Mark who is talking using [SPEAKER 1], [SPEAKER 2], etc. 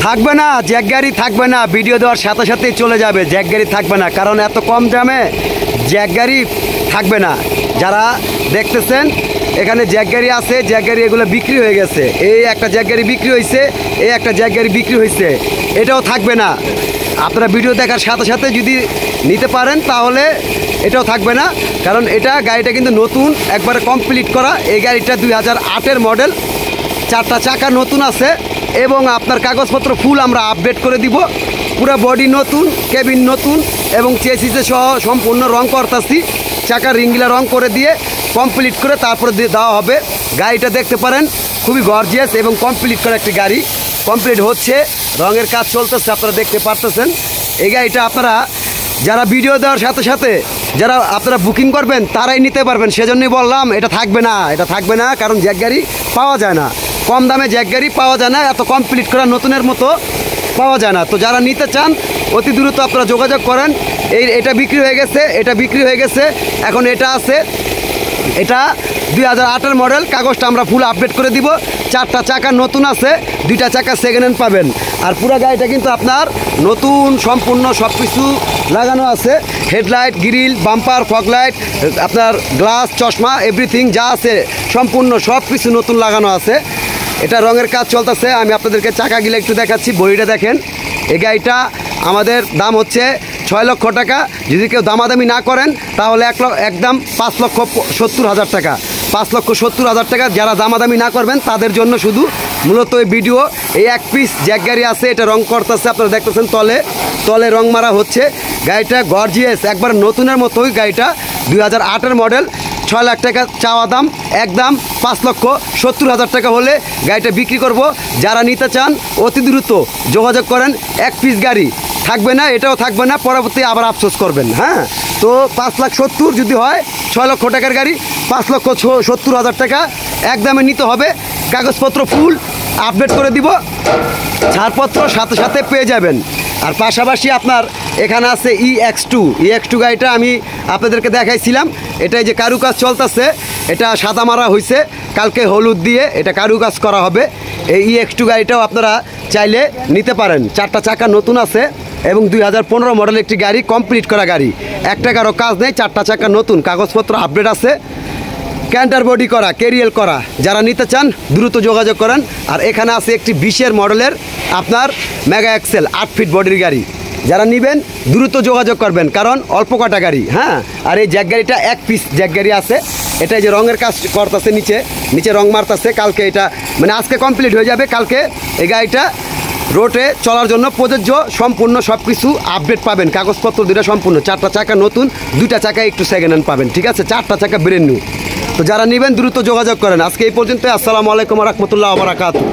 [SPEAKER 1] থাকবে না, জ্যাক গাড়ি থাকবে না, ভিডিও দেওয়ার সাথে সাথেই চলে যাবে। জ্যাক গাড়ি থাকবে না, কারণ এত কম দামে জ্যাক গাড়ি থাকবে না। যারা দেখতেছেন এখানে জ্যাক গাড়ি আছে, জ্যাক গাড়ি এগুলো বিক্রি হয়ে গেছে। এই একটা জ্যাক গাড়ি বিক্রি হয়েছে, এই একটা জ্যাক গাড়ি বিক্রি হয়েছে, এটাও থাকবে না। আপনারা ভিডিও দেখার সাথে সাথে যদি নিতে পারেন তাহলে এটাও থাকবে না, কারণ এটা গাড়িটা কিন্তু নতুন, একবারে কমপ্লিট করা। এই গাড়িটা 2008-এর মডেল, 4টা চাকা নতুন আছে এবং আপনার কাগজপত্র ফুল আমরা আপডেট করে দিব। পুরো বডি নতুন, কেবিন নতুন এবং চেসিসে সহ সম্পূর্ণ রং করতেছি। চাকার রিংগুলা রং করে দিয়ে কমপ্লিট করে তারপরে দেওয়া হবে। গাড়িটা দেখতে পারেন, খুবই গর্জিয়াস এবং কমপ্লিট করা একটি গাড়ি। কমপ্লিট হচ্ছে, রঙের কাজ চলতেছে, আপনারা দেখতে পারতেছেন। এই গাড়িটা আপনারা যারা ভিডিও দেওয়ার সাথে সাথে যারা আপনারা বুকিং করবেন তারাই নিতে পারবেন। সেজন্যই বললাম এটা থাকবে না, এটা থাকবে না, কারণ জ্যাক গাড়ি পাওয়া যায় না, কম দামে জ্যাক গাড়ি পাওয়া যায় না, এত কমপ্লিট করা নতুনের মতো পাওয়া যায় না। তো যারা নিতে চান অতি দ্রুত আপনারা যোগাযোগ করেন। এটা বিক্রি হয়ে গেছে, এটা বিক্রি হয়ে গেছে, এখন এটা আছে। এটা 2008-এর মডেল, কাগজটা আমরা ফুল আপডেট করে দিব। 4টা চাকা নতুন আছে, 2টা চাকা সেকেন্ড হ্যান্ড পাবেন। আর পুরো গাড়িটা কিন্তু আপনার নতুন, সম্পূর্ণ সব কিছু লাগানো আছে। হেডলাইট, গ্রিল, বাম্পার, ফগলাইট, আপনার গ্লাস, চশমা, এভরিথিং যা আছে সম্পূর্ণ সব কিছু নতুন লাগানো আছে। এটা রঙের কাজ চলতেছে। আমি আপনাদেরকে চাকাগুলো একটু দেখাচ্ছি, বডিটা দেখেন। এই গাড়িটা আমাদের দাম হচ্ছে 6 লক্ষ টাকা। যদি কেউ দামাদামি না করেন তাহলে একদম 5,70,000 টাকা, 5,70,000 টাকা। যারা দামাদামি না করবেন তাদের জন্য শুধু মূলত এই ভিডিও। এই এক পিস জ্যাক গাড়ি আছে, এটা রং করতেছে, আপনারা দেখতেছেন তলে তলে রং মারা হচ্ছে। গাড়িটা গর্জিয়াস, একবার নতুনের মতোই গাড়িটা। 2008-এর মডেল, 6 লাখ টাকা চাওয়া দাম, একদম 5,70,000 টাকা হলে গাড়িটা বিক্রি করব। যারা নিতে চান অতি দ্রুত যোগাযোগ করেন। এক পিস গাড়ি থাকবে না, এটাও থাকবে না, পরবর্তী আবার আফসোস করবেন। হ্যাঁ, তো 5,70,000 যদি হয়, 6 লক্ষ টাকার গাড়ি 5,70,000 টাকা একদমে নিতে হবে। কাগজপত্র ফুল আপডেট করে দিব, ছাড়পত্র সাথে সাথে পেয়ে যাবেন। আর পাশাপাশি আপনার এখানে আছে EX2 গাড়িটা আমি আপনাদেরকে দেখাইছিলাম। এটাই যে কারুকাজ চলতেছে, এটা সাদা মারা হয়েছে, কালকে হলুদ দিয়ে এটা কারুকাজ করা হবে। এই EX2 গাড়িটাও আপনারা চাইলে নিতে পারেন। 4টা চাকা নতুন আছে এবং 2015 মডেল একটি গাড়ি, কমপ্লিট করা গাড়ি, 1 টাকারও কাজ নেই। 4টা চাকা নতুন, কাগজপত্র আপডেট আছে, ক্যান্টার বডি করা, কেরিয়াল করা। যারা নিতে চান দ্রুত যোগাযোগ করেন। আর এখানে আছে একটি 20-এর মডেলের আপনার মেগা এক্সেল 8 ফিট বডির গাড়ি। যারা নেবেন দ্রুত যোগাযোগ করবেন, কারণ অল্প কটা গাড়ি। হ্যাঁ, আর এই জ্যাক গাড়িটা এক পিস জ্যাক গাড়ি আছে। এটা যে রঙের কাজ করতেছে, নিচে রং মারতেছে। কালকে এটা মানে আজকে কমপ্লিট হয়ে যাবে। কালকে এই গাড়িটা রোডে চলার জন্য প্রযোজ্য, সম্পূর্ণ সব কিছু আপডেট পাবেন। কাগজপত্র 2টা সম্পূর্ণ, 4টা চাকা নতুন, 2টা চাকা একটু সেকেন্ড হ্যান্ড পাবেন। ঠিক আছে, 4টা চাকা ব্র্যান্ড নিউ। তো যারা নেবেন দ্রুত যোগাযোগ করেন। আজকে এই পর্যন্ত। আসসালামু আলাইকুম ওয়া রাহমাতুল্লাহি ওয়া বারাকাতুহু।